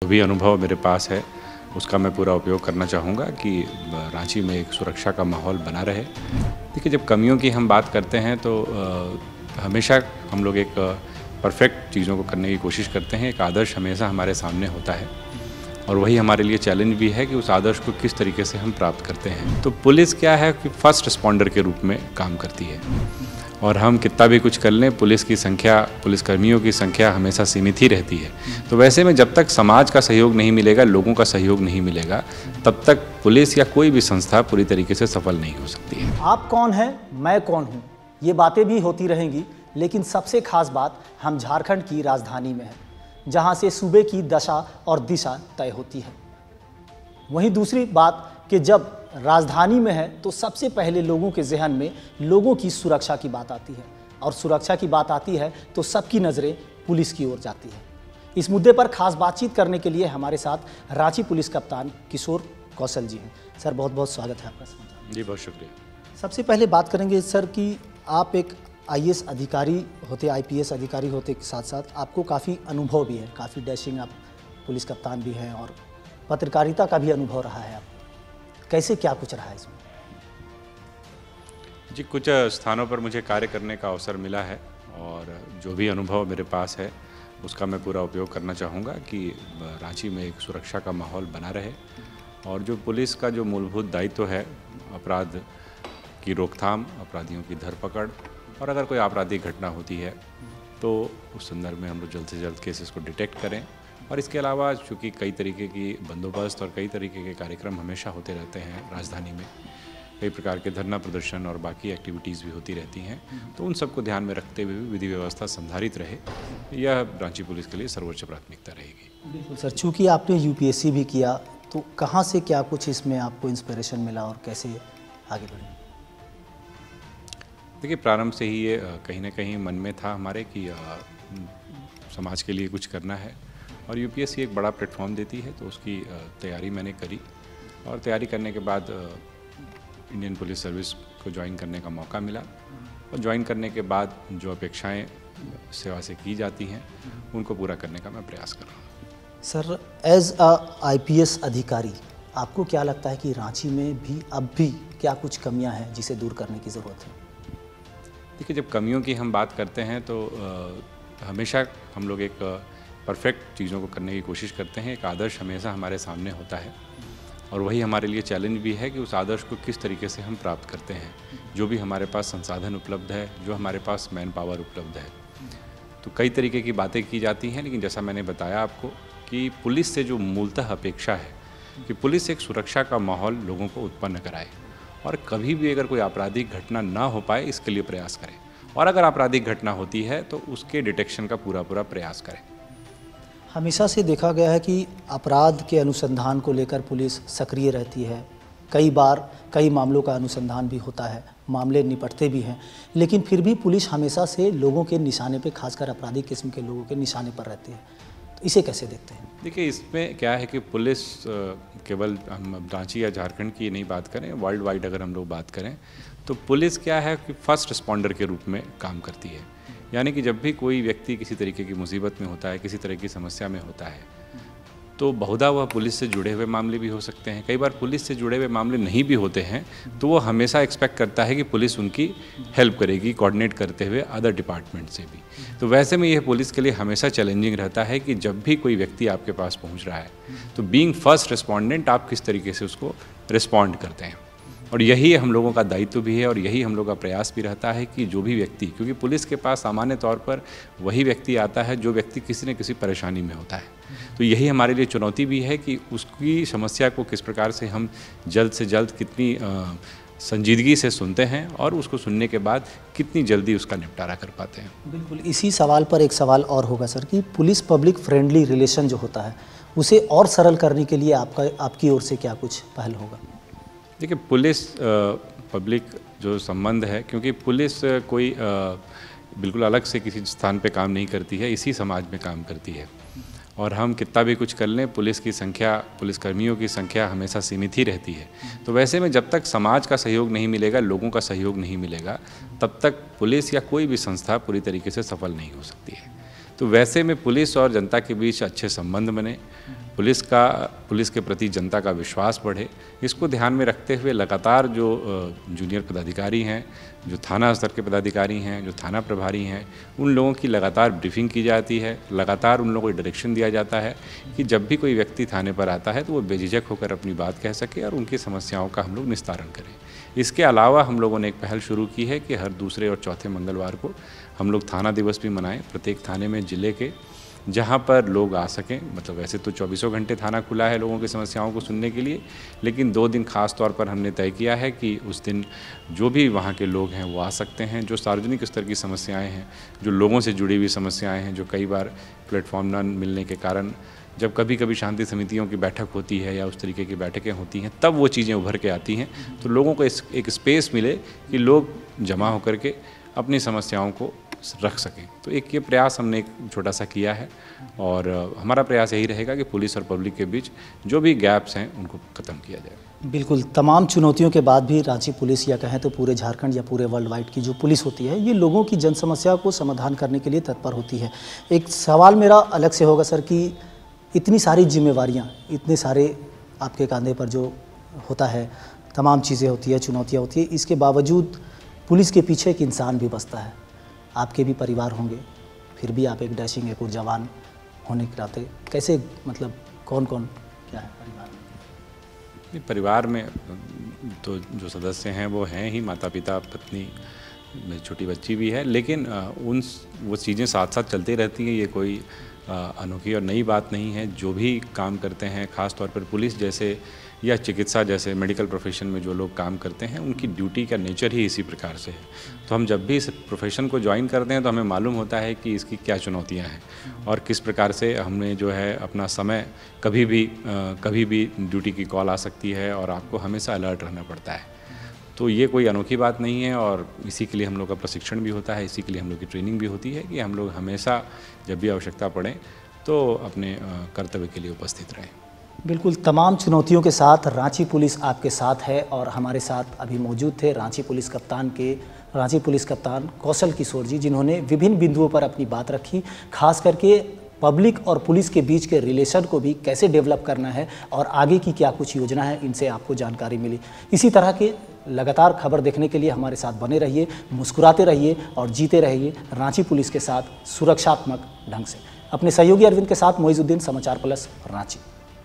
जो भी अनुभव मेरे पास है उसका मैं पूरा उपयोग करना चाहूँगा कि रांची में एक सुरक्षा का माहौल बना रहे। देखिए, जब कमियों की हम बात करते हैं तो हमेशा हम लोग एक परफेक्ट चीज़ों को करने की कोशिश करते हैं। एक आदर्श हमेशा हमारे सामने होता है और वही हमारे लिए चैलेंज भी है कि उस आदर्श को किस तरीके से हम प्राप्त करते हैं। तो पुलिस क्या है कि फर्स्ट रिस्पॉन्डर के रूप में काम करती है और हम कितना भी कुछ कर लें, पुलिस की संख्या, पुलिसकर्मियों की संख्या हमेशा सीमित ही रहती है। तो वैसे में जब तक समाज का सहयोग नहीं मिलेगा, लोगों का सहयोग नहीं मिलेगा, तब तक पुलिस या कोई भी संस्था पूरी तरीके से सफल नहीं हो सकती है। आप कौन हैं, मैं कौन हूँ, ये बातें भी होती रहेंगी, लेकिन सबसे खास बात हम झारखंड की राजधानी में हैं, जहाँ से सूबे की दशा और दिशा तय होती है। वहीं दूसरी बात कि जब राजधानी में है तो सबसे पहले लोगों के जहन में लोगों की सुरक्षा की बात आती है और सुरक्षा की बात आती है तो सबकी नज़रें पुलिस की ओर जाती है। इस मुद्दे पर खास बातचीत करने के लिए हमारे साथ रांची पुलिस कप्तान किशोर कौशल जी हैं। सर, बहुत बहुत स्वागत है आपका। जी, बहुत शुक्रिया। सबसे पहले बात करेंगे सर कि आप एक IAS अधिकारी होते, IPS अधिकारी होते के साथ साथ आपको काफ़ी अनुभव भी है, काफ़ी डैशिंग आप पुलिस कप्तान भी हैं और पत्रकारिता का भी अनुभव रहा है। आप कैसे क्या कुछ रहा है इसमें? जी, कुछ स्थानों पर मुझे कार्य करने का अवसर मिला है और जो भी अनुभव मेरे पास है उसका मैं पूरा उपयोग करना चाहूँगा कि रांची में एक सुरक्षा का माहौल बना रहे और जो पुलिस का जो मूलभूत दायित्व है, अपराध की रोकथाम, अपराधियों की धरपकड़ और अगर कोई आपराधिक घटना होती है तो उस संदर्भ में हम लोग जल्द से जल्द केसेस को डिटेक्ट करें। और इसके अलावा चूँकि कई तरीके की बंदोबस्त और कई तरीके के कार्यक्रम हमेशा होते रहते हैं राजधानी में, कई प्रकार के धरना प्रदर्शन और बाकी एक्टिविटीज़ भी होती रहती हैं, तो उन सबको ध्यान में रखते हुए विधि व्यवस्था संधारित रहे, यह रांची पुलिस के लिए सर्वोच्च प्राथमिकता रहेगी। बिल्कुल सर, चूँकि आपने UPSC भी किया तो कहाँ से क्या कुछ इसमें आपको इंस्पिरेशन मिला और कैसे आगे बढ़े? देखिए, प्रारंभ से ही ये कहीं ना कहीं मन में था हमारे कि समाज के लिए कुछ करना है और UPSC एक बड़ा प्लेटफॉर्म देती है, तो उसकी तैयारी मैंने करी और तैयारी करने के बाद इंडियन पुलिस सर्विस को ज्वाइन करने का मौका मिला और ज्वाइन करने के बाद जो अपेक्षाएं सेवा से की जाती हैं उनको पूरा करने का मैं प्रयास कर रहा हूँ। सर, एज अ IPS अधिकारी आपको क्या लगता है कि रांची में भी अब भी क्या कुछ कमियां हैं जिसे दूर करने की ज़रूरत है? देखिए, जब कमियों की हम बात करते हैं तो हमेशा हम लोग एक परफेक्ट चीज़ों को करने की कोशिश करते हैं। एक आदर्श हमेशा हमारे सामने होता है और वही हमारे लिए चैलेंज भी है कि उस आदर्श को किस तरीके से हम प्राप्त करते हैं। जो भी हमारे पास संसाधन उपलब्ध है, जो हमारे पास मैन पावर उपलब्ध है, तो कई तरीके की बातें की जाती हैं, लेकिन जैसा मैंने बताया आपको कि पुलिस से जो मूलतः अपेक्षा है कि पुलिस एक सुरक्षा का माहौल लोगों को उत्पन्न कराए और कभी भी अगर कोई आपराधिक घटना ना हो पाए इसके लिए प्रयास करें और अगर आपराधिक घटना होती है तो उसके डिटेक्शन का पूरा प्रयास करें। हमेशा से देखा गया है कि अपराध के अनुसंधान को लेकर पुलिस सक्रिय रहती है। कई बार कई मामलों का अनुसंधान भी होता है, मामले निपटते भी हैं, लेकिन फिर भी पुलिस हमेशा से लोगों के निशाने पे, खासकर आपराधिक किस्म के लोगों के निशाने पर रहती है। तो इसे कैसे देखते हैं? देखिए, इसमें क्या है कि पुलिस केवल हम रांची या झारखंड की नहीं बात करें, वर्ल्ड वाइड अगर हम लोग बात करें तो पुलिस क्या है कि फर्स्ट रिस्पॉन्डर के रूप में काम करती है। यानी कि जब भी कोई व्यक्ति किसी तरीके की मुसीबत में होता है, किसी तरह की समस्या में होता है, तो बहुधा वह पुलिस से जुड़े हुए मामले भी हो सकते हैं। कई बार पुलिस से जुड़े हुए मामले नहीं भी होते हैं तो वो हमेशा एक्सपेक्ट करता है कि पुलिस उनकी हेल्प करेगी, कोऑर्डिनेट करते हुए अदर डिपार्टमेंट से भी। तो वैसे में यह पुलिस के लिए हमेशा चैलेंजिंग रहता है कि जब भी कोई व्यक्ति आपके पास पहुँच रहा है तो बीइंग फर्स्ट रिस्पॉन्डेंट आप किस तरीके से उसको रिस्पॉन्ड करते हैं। और यही हम लोगों का दायित्व भी है और यही हम लोगों का प्रयास भी रहता है कि जो भी व्यक्ति, क्योंकि पुलिस के पास सामान्य तौर पर वही व्यक्ति आता है जो व्यक्ति किसी न किसी परेशानी में होता है, तो यही हमारे लिए चुनौती भी है कि उसकी समस्या को किस प्रकार से हम जल्द से जल्द, कितनी संजीदगी से सुनते हैं और उसको सुनने के बाद कितनी जल्दी उसका निपटारा कर पाते हैं। बिल्कुल, इसी सवाल पर एक सवाल और होगा सर कि पुलिस पब्लिक फ्रेंडली रिलेशन जो होता है उसे और सरल करने के लिए आपकी ओर से क्या कुछ पहल होगा? देखिए, पुलिस पब्लिक जो संबंध है, क्योंकि पुलिस कोई बिल्कुल अलग से किसी स्थान पे काम नहीं करती है, इसी समाज में काम करती है और हम कितना भी कुछ कर लें, पुलिस की संख्या, पुलिसकर्मियों की संख्या हमेशा सीमित ही रहती है। तो वैसे में जब तक समाज का सहयोग नहीं मिलेगा, लोगों का सहयोग नहीं मिलेगा, तब तक पुलिस या कोई भी संस्था पूरी तरीके से सफल नहीं हो सकती है। तो वैसे में पुलिस और जनता के बीच अच्छे संबंध बने, पुलिस के प्रति जनता का विश्वास बढ़े, इसको ध्यान में रखते हुए लगातार जो जूनियर पदाधिकारी हैं, जो थाना स्तर के पदाधिकारी हैं, जो थाना प्रभारी हैं, उन लोगों की लगातार ब्रीफिंग की जाती है। लगातार उन लोगों को डायरेक्शन दिया जाता है कि जब भी कोई व्यक्ति थाने पर आता है तो वो बेझिझक होकर अपनी बात कह सके और उनकी समस्याओं का हम लोग निस्तारण करें। इसके अलावा हम लोगों ने एक पहल शुरू की है कि हर दूसरे और चौथे मंगलवार को हम लोग थाना दिवस भी मनाएं। प्रत्येक थाने में जिले के जहाँ पर लोग आ सकें, मतलब वैसे तो 24 घंटे थाना खुला है लोगों की समस्याओं को सुनने के लिए, लेकिन 2 दिन खास तौर पर हमने तय किया है कि उस दिन जो भी वहाँ के लोग हैं वो आ सकते हैं। जो सार्वजनिक स्तर की समस्याएं हैं, जो लोगों से जुड़ी हुई समस्याएं हैं, जो कई बार प्लेटफॉर्म न मिलने के कारण जब कभी कभी शांति समितियों की बैठक होती है या उस तरीके की बैठकें होती हैं, तब वो चीज़ें उभर के आती हैं, तो लोगों को एक स्पेस मिले कि लोग जमा होकर के अपनी समस्याओं को रख सकें। तो एक ये प्रयास हमने एक छोटा सा किया है और हमारा प्रयास यही रहेगा कि पुलिस और पब्लिक के बीच जो भी गैप्स हैं उनको ख़त्म किया जाए। बिल्कुल, तमाम चुनौतियों के बाद भी रांची पुलिस या कहें तो पूरे झारखंड या पूरे वर्ल्ड वाइड की जो पुलिस होती है, ये लोगों की जन समस्या को समाधान करने के लिए तत्पर होती है। एक सवाल मेरा अलग से होगा सर कि इतनी सारी जिम्मेवारियाँ, इतने सारे आपके कंधे पर जो होता है, तमाम चीज़ें होती है, चुनौतियाँ होती है, इसके बावजूद पुलिस के पीछे एक इंसान भी बसता है। आपके भी परिवार होंगे, फिर भी आप एक डैशिंग एक जवान होने के नाते कैसे, मतलब कौन कौन क्या है परिवार में? परिवार में तो जो सदस्य हैं वो हैं ही, माता पिता, पत्नी, मेरी छोटी बच्ची भी है, लेकिन वो चीज़ें साथ साथ चलती रहती हैं। ये कोई अनोखी और नई बात नहीं है। जो भी काम करते हैं, ख़ास तौर पर पुलिस जैसे या चिकित्सा जैसे मेडिकल प्रोफेशन में जो लोग काम करते हैं, उनकी ड्यूटी का नेचर ही इसी प्रकार से है। तो हम जब भी इस प्रोफेशन को ज्वाइन करते हैं तो हमें मालूम होता है कि इसकी क्या चुनौतियां हैं और किस प्रकार से हमने जो है अपना समय कभी भी ड्यूटी की कॉल आ सकती है और आपको हमेशा अलर्ट रहना पड़ता है। तो ये कोई अनोखी बात नहीं है और इसी के लिए हम लोग का प्रशिक्षण भी होता है, इसी के लिए हम लोग की ट्रेनिंग भी होती है कि हम लोग हमेशा जब भी आवश्यकता पड़े तो अपने कर्तव्य के लिए उपस्थित रहें। बिल्कुल, तमाम चुनौतियों के साथ रांची पुलिस आपके साथ है और हमारे साथ अभी मौजूद थे रांची पुलिस कप्तान कौशल किशोर जी, जिन्होंने विभिन्न बिंदुओं पर अपनी बात रखी, खास करके पब्लिक और पुलिस के बीच के रिलेशन को भी कैसे डेवलप करना है और आगे की क्या कुछ योजना है, इनसे आपको जानकारी मिली। इसी तरह के लगातार खबर देखने के लिए हमारे साथ बने रहिए, मुस्कुराते रहिए और जीते रहिए रांची पुलिस के साथ सुरक्षात्मक ढंग से। अपने सहयोगी अरविंद के साथ मोइजुद्दीन, समाचार प्लस, रांची।